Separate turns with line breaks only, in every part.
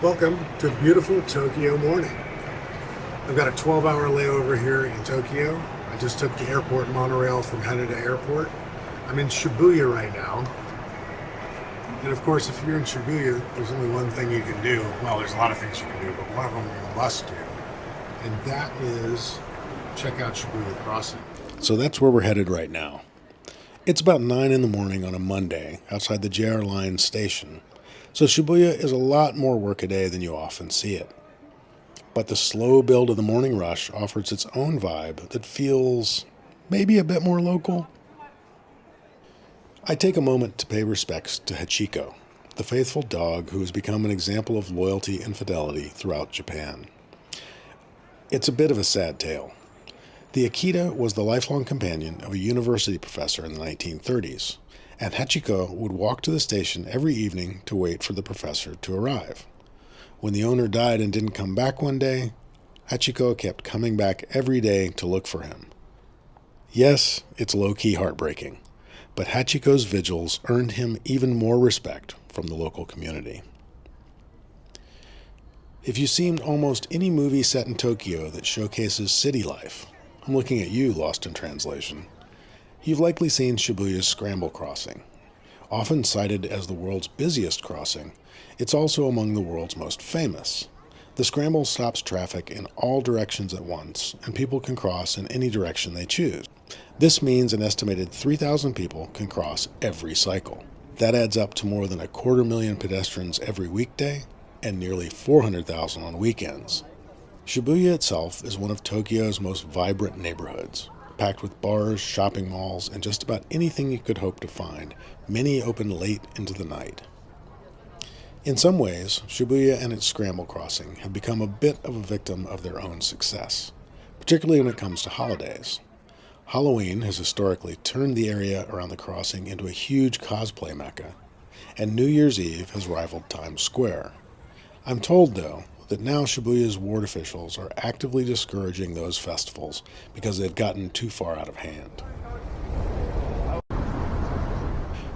Welcome to beautiful Tokyo morning. I've got a 12-hour layover here in Tokyo. I just took the airport monorail from Haneda Airport. I'm in Shibuya right now. And of course, if you're in Shibuya, there's only one thing you can do. Well, there's a lot of things you can do, but one of them you must do. And that is check out Shibuya Crossing. So that's where we're headed right now. It's about 9 in the morning on a Monday outside the JR Line station. So Shibuya is a lot more workaday than you often see it. But the slow build of the morning rush offers its own vibe that feels maybe a bit more local. I take a moment to pay respects to Hachiko, the faithful dog who has become an example of loyalty and fidelity throughout Japan. It's a bit of a sad tale. The Akita was the lifelong companion of a university professor in the 1930s, and Hachiko would walk to the station every evening to wait for the professor to arrive. When the owner died and didn't come back one day, Hachiko kept coming back every day to look for him. Yes, it's low-key heartbreaking, but Hachiko's vigils earned him even more respect from the local community. If you've seen almost any movie set in Tokyo that showcases city life, I'm looking at you, Lost in Translation, you've likely seen Shibuya's Scramble Crossing. Often cited as the world's busiest crossing, it's also among the world's most famous. The scramble stops traffic in all directions at once, and people can cross in any direction they choose. This means an estimated 3,000 people can cross every cycle. That adds up to more than 250,000 pedestrians every weekday, and nearly 400,000 on weekends. Shibuya itself is one of Tokyo's most vibrant neighborhoods, packed with bars, shopping malls, and just about anything you could hope to find, many open late into the night. In some ways, Shibuya and its Scramble Crossing have become a bit of a victim of their own success, particularly when it comes to holidays. Halloween has historically turned the area around the crossing into a huge cosplay mecca, and New Year's Eve has rivaled Times Square. I'm told, though, that now Shibuya's ward officials are actively discouraging those festivals because they've gotten too far out of hand.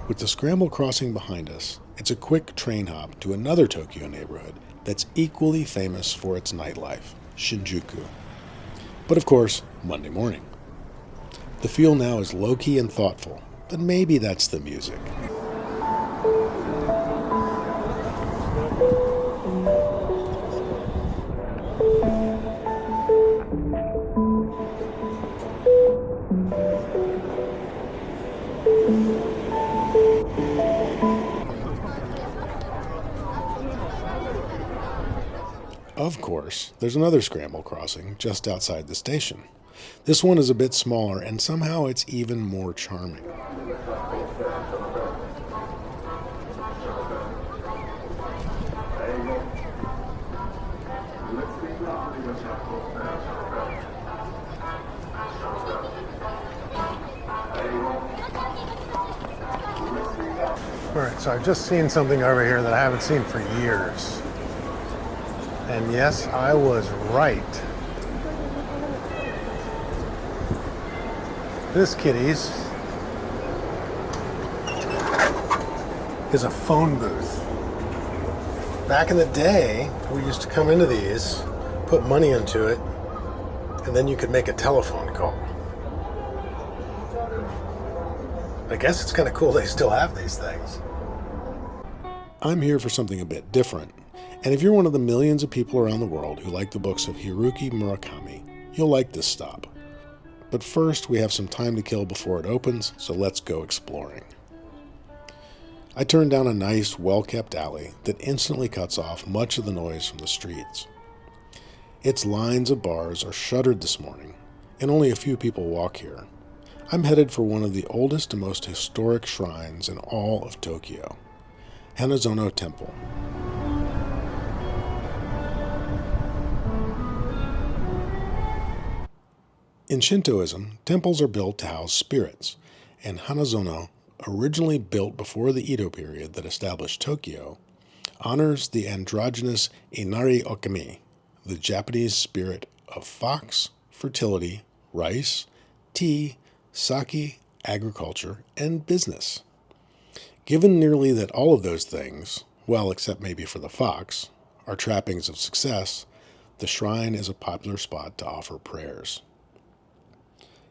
With the Scramble Crossing behind us, it's a quick train hop to another Tokyo neighborhood that's equally famous for its nightlife, Shinjuku. But of course, Monday morning. The feel now is low-key and thoughtful, but maybe that's the music. Of course, there's another Scramble Crossing just outside the station. This one is a bit smaller, and somehow it's even more charming. Alright, so I've just seen something over here that I haven't seen for years. And yes, I was right. This, kiddies, is a phone booth. Back in the day, we used to come into these, put money into it, and then you could make a telephone call. I guess it's kind of cool they still have these things. I'm here for something a bit different. And if you're one of the millions of people around the world who like the books of Haruki Murakami, you'll like this stop. But first, we have some time to kill before it opens, so let's go exploring. I turn down a nice, well-kept alley that instantly cuts off much of the noise from the streets. Its lines of bars are shuttered this morning, and only a few people walk here. I'm headed for one of the oldest and most historic shrines in all of Tokyo, Hanazono Temple. In Shintoism, temples are built to house spirits, and Hanazono, originally built before the Edo period that established Tokyo, honors the androgynous Inari Okami, the Japanese spirit of fox, fertility, rice, tea, sake, agriculture, and business. Given nearly that all of those things, well, except maybe for the fox,
are trappings of success, the shrine is a popular spot to offer prayers.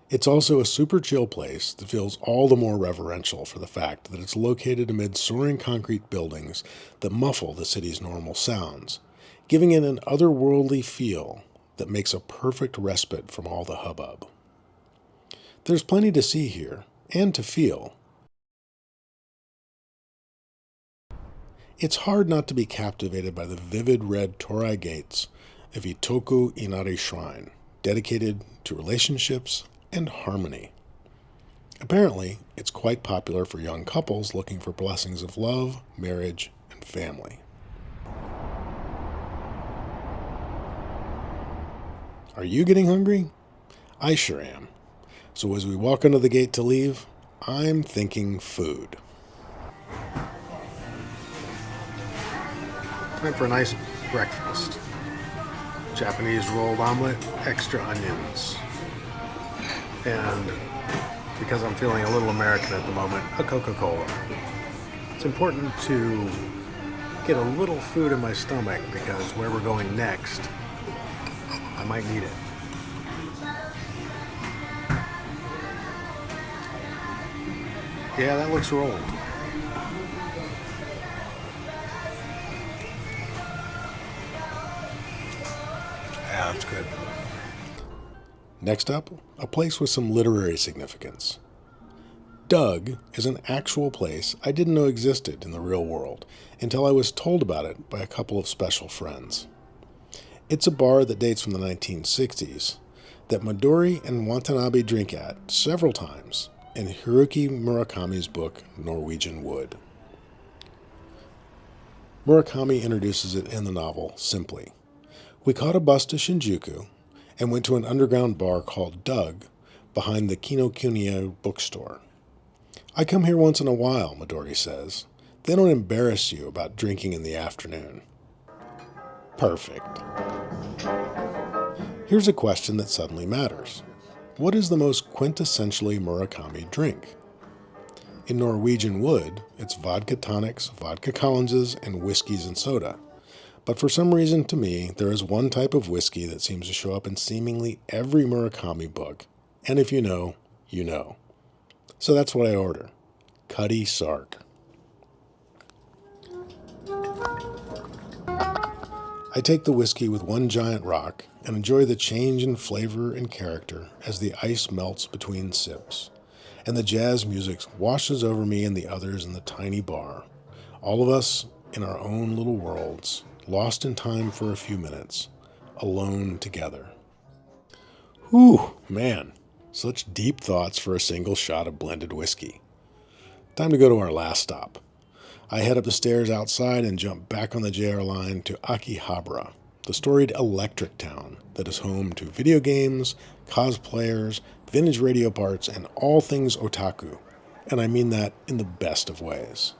It's also a super chill place that feels all the more reverential for the fact that it's located amid soaring concrete buildings that muffle the city's normal sounds, giving it an otherworldly feel that makes a perfect respite from all the hubbub. There's plenty to see here, and to feel. It's hard not to be captivated by the vivid red torii gates of Itoku Inari Shrine, dedicated to relationships and harmony. Apparently, it's quite popular for young couples looking for blessings of love, marriage, and family. Are you getting hungry? I sure am. So as we walk under the gate to leave, I'm thinking food.
Time for a nice breakfast. Japanese rolled omelet, extra onions. And because I'm feeling a little American at the moment, a Coca-Cola. It's important to get a little food in my stomach because where we're going next, I might need it. Yeah, that looks rolled. Yeah, that's good.
Next up, a place with some literary significance. Doug is an actual place I didn't know existed in the real world until I was told about it by a couple of special friends. It's a bar that dates from the 1960s that Midori and Watanabe drink at several times in Haruki Murakami's book Norwegian Wood. Murakami introduces it in the novel simply. We caught a bus to Shinjuku and went to an underground bar called Doug behind the Kinokuniya bookstore. I come here once in a while, Midori says. They don't embarrass you about drinking in the afternoon. Perfect. Here's a question that suddenly matters. What is the most quintessentially Murakami drink? In Norwegian Wood, it's vodka tonics, vodka Collinses, and whiskeys and soda. But for some reason, to me, there is one type of whiskey that seems to show up in seemingly every Murakami book. And if you know, you know. So that's what I order. Cutty Sark. I take the whiskey with one giant rock and enjoy the change in flavor and character as the ice melts between sips, and the jazz music washes over me and the others in the tiny bar, all of us in our own little worlds, lost in time for a few minutes, alone together. Whew, man, such deep thoughts for a single shot of blended whiskey. Time to go to our last stop. I head up the stairs outside and jump back on the JR line to Akihabara, the storied electric town that is home to video games, cosplayers, vintage radio parts, and all things otaku. And I mean that in the best of ways.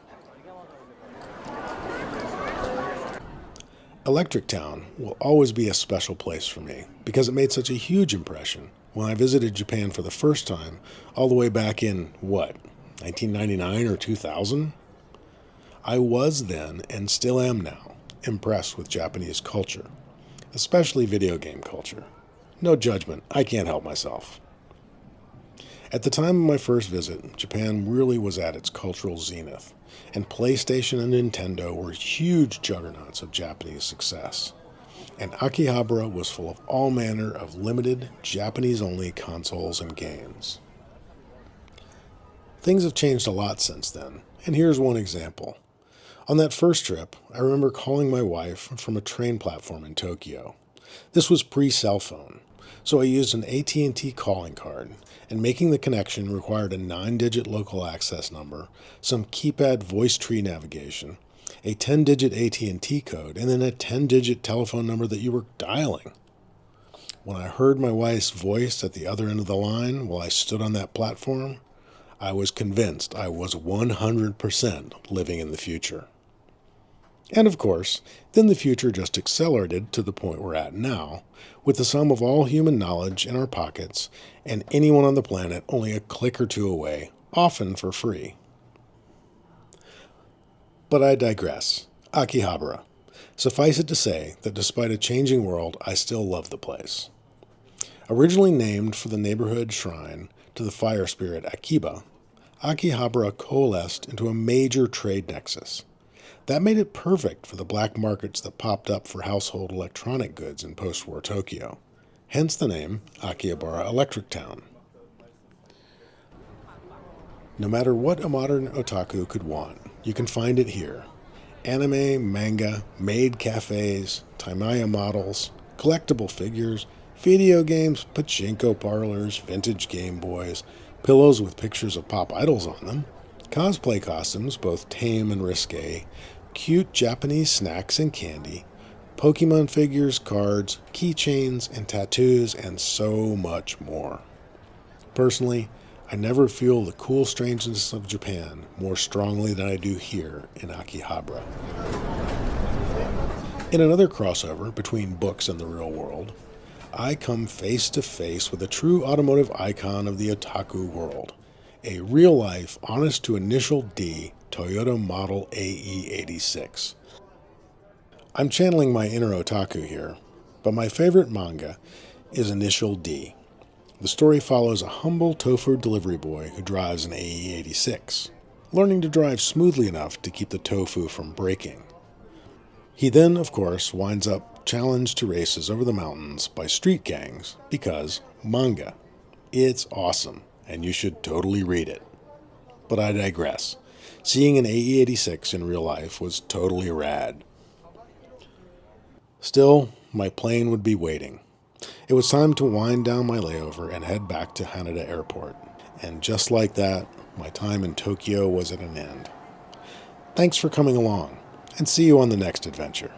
Electric Town will always be a special place for me because it made such a huge impression when I visited Japan for the first time all the way back in, 1999 or 2000? I was then, and still am now, impressed with Japanese culture, especially video game culture. No judgment, I can't help myself. At the time of my first visit, Japan really was at its cultural zenith, and PlayStation and Nintendo were huge juggernauts of Japanese success. And Akihabara was full of all manner of limited, Japanese-only consoles and games. Things have changed a lot since then, and here's one example. On that first trip, I remember calling my wife from a train platform in Tokyo. This was pre-cell phone, so I used an AT&T calling card, and making the connection required a 9-digit local access number, some keypad voice tree navigation, a 10-digit AT&T code, and then a 10-digit telephone number that you were dialing. When I heard my wife's voice at the other end of the line while I stood on that platform, I was convinced I was 100% living in the future. And of course, then the future just accelerated to the point we're at now, with the sum of all human knowledge in our pockets, and anyone on the planet only a click or two away, often for free. But I digress. Akihabara. Suffice it to say that despite a changing world, I still love the place. Originally named for the neighborhood shrine to the fire spirit Akiba, Akihabara coalesced into a major trade nexus. That made it perfect for the black markets that popped up for household electronic goods in post-war Tokyo, hence the name Akihabara Electric Town. No matter what a modern otaku could want, you can find it here. Anime, manga, maid cafes, Taimaya models, collectible figures, video games, pachinko parlors, vintage Game Boys, pillows with pictures of pop idols on them, cosplay costumes, both tame and risque, cute Japanese snacks and candy, Pokemon figures, cards, keychains, and tattoos, and so much more. Personally, I never feel the cool strangeness of Japan more strongly than I do here in Akihabara. In another crossover between books and the real world, I come face to face with a true automotive icon of the otaku world, a real-life, honest-to-initial D Toyota Model AE86. I'm channeling my inner otaku here, but my favorite manga is Initial D. The story follows a humble tofu delivery boy who drives an AE86, learning to drive smoothly enough to keep the tofu from breaking. He then, of course, winds up challenged to races over the mountains by street gangs because manga. It's awesome, and you should totally read it. But I digress. Seeing an AE86 in real life was totally rad. Still, my plane would be waiting. It was time to wind down my layover and head back to Haneda Airport. And just like that, my time in Tokyo was at an end. Thanks for coming along, and see you on the next adventure.